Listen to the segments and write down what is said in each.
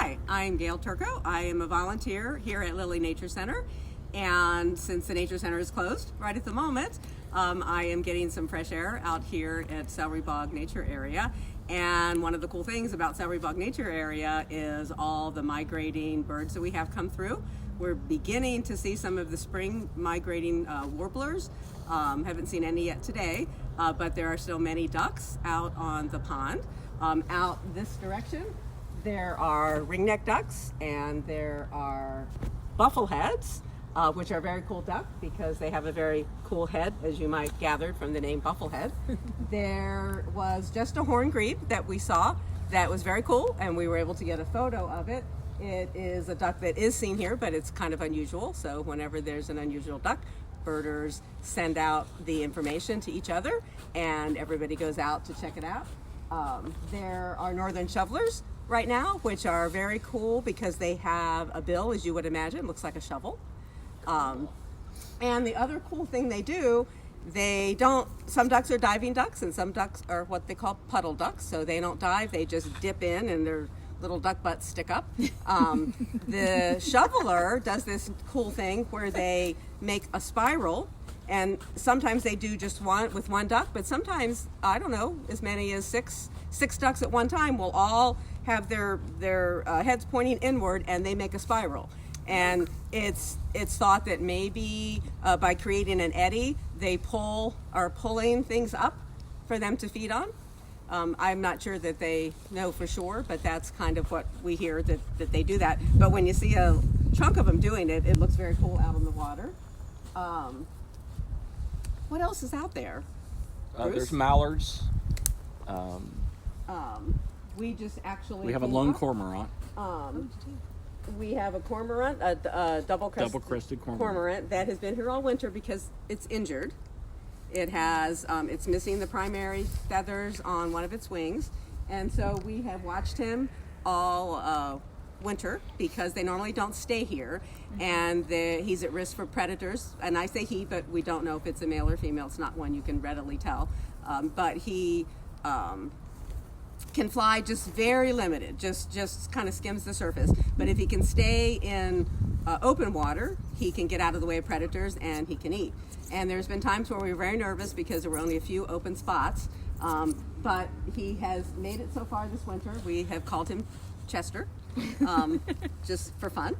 Hi, I'm Gail Turco. I am a volunteer here at Lilly Nature Center, and since the Nature Center is closed right at the moment, I am getting some fresh air out here at Celery Bog Nature Area. And one of the cool things about Celery Bog Nature Area is all the migrating birds that we have come through. We're beginning to see some of the spring migrating warblers. Haven't seen any yet today, but there are still many ducks out on the pond. Out this direction, there are ringneck ducks and there are buffleheads, which are a very cool duck because they have a very cool head, as you might gather from the name bufflehead. There was just a horned grebe that we saw that was very cool, and we were able to get a photo of it. It is a duck that is seen here, but it's kind of unusual. So whenever there's an unusual duck, birders send out the information to each other and everybody goes out to check it out. There are northern shovelers right now, which are very cool because they have a bill, as you would imagine, looks like a shovel. And the other cool thing they do, some ducks are diving ducks and some ducks are what they call puddle ducks. So they don't dive, they just dip in and their little duck butts stick up. The shoveler does this cool thing where they make a spiral, and sometimes they do just one with one duck, but sometimes, I don't know, as many as six ducks at one time will all have their heads pointing inward and they make a spiral. And it's thought that maybe by creating an eddy, they are pulling things up for them to feed on. I'm not sure that they know for sure, but that's kind of what we hear, that they do that. But when you see a chunk of them doing it, it looks very cool out in the water. What else is out there? There's mallards. We just actually... We have a lone cormorant. We have a cormorant, a double-crested cormorant that has been here all winter because it's injured. It has, it's missing the primary feathers on one of its wings. And so we have watched him all winter because they normally don't stay here. And he's at risk for predators. And I say he, but we don't know if it's a male or female. It's not one you can readily tell. But he can fly just very limited, just kind of skims the surface. But if he can stay in open water, he can get out of the way of predators and he can eat. And there's been times where we were very nervous because there were only a few open spots, but he has made it so far this winter. We have called him Chester, just for fun.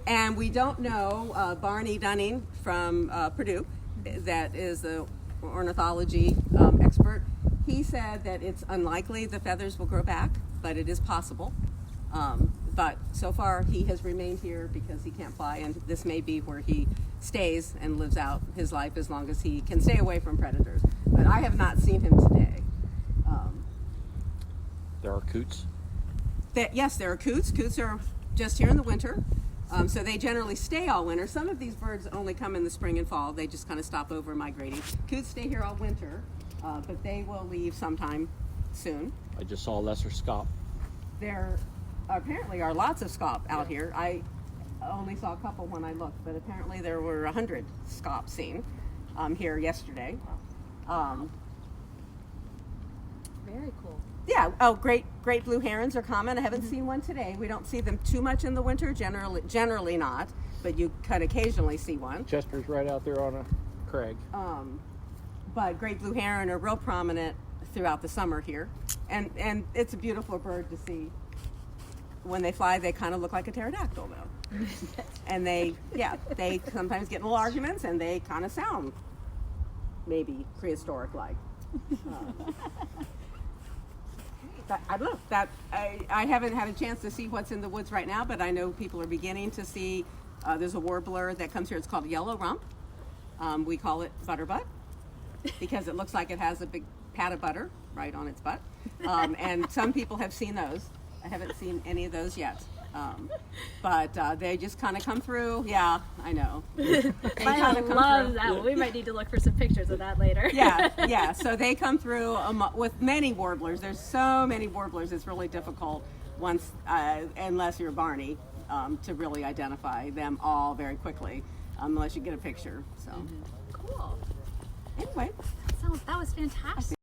And we don't know, Barney Dunning from Purdue, that is the ornithology expert, he said that it's unlikely the feathers will grow back, but it is possible. But so far he has remained here because he can't fly, and this may be where he stays and lives out his life as long as he can stay away from predators. But I have not seen him today. There are coots. Yes, there are coots. Coots are just here in the winter. So they generally stay all winter. Some of these birds only come in the spring and fall. They just kind of stop over migrating. Coots stay here all winter, but they will leave sometime soon. I just saw a lesser scaup. There apparently are lots of scaup out here. I only saw a couple when I looked, but apparently there were 100 scaup seen here yesterday. Very cool. Yeah. Oh, great blue herons are common. I haven't seen one today. We don't see them too much in the winter, generally not, but you can occasionally see one. Chester's right out there on a crag. But great blue heron are real prominent throughout the summer here, and it's a beautiful bird to see. When they fly, they kind of look like a pterodactyl, though. And they sometimes get in little arguments, and they kind of sound maybe prehistoric-like. I don't know. I haven't had a chance to see what's in the woods right now, but I know people are beginning to see. There's a warbler that comes here. It's called yellow rump. We call it butterbutt because it looks like it has a big pat of butter right on its butt. And some people have seen those. I haven't seen any of those yet. But they just kind of come through. Yeah, I know. I love that one. We might need to look for some pictures of that later. Yeah. So they come through with many warblers. There's so many warblers. It's really difficult unless you're Barney, to really identify them all very quickly, unless you get a picture. So Cool. anyway, That was fantastic.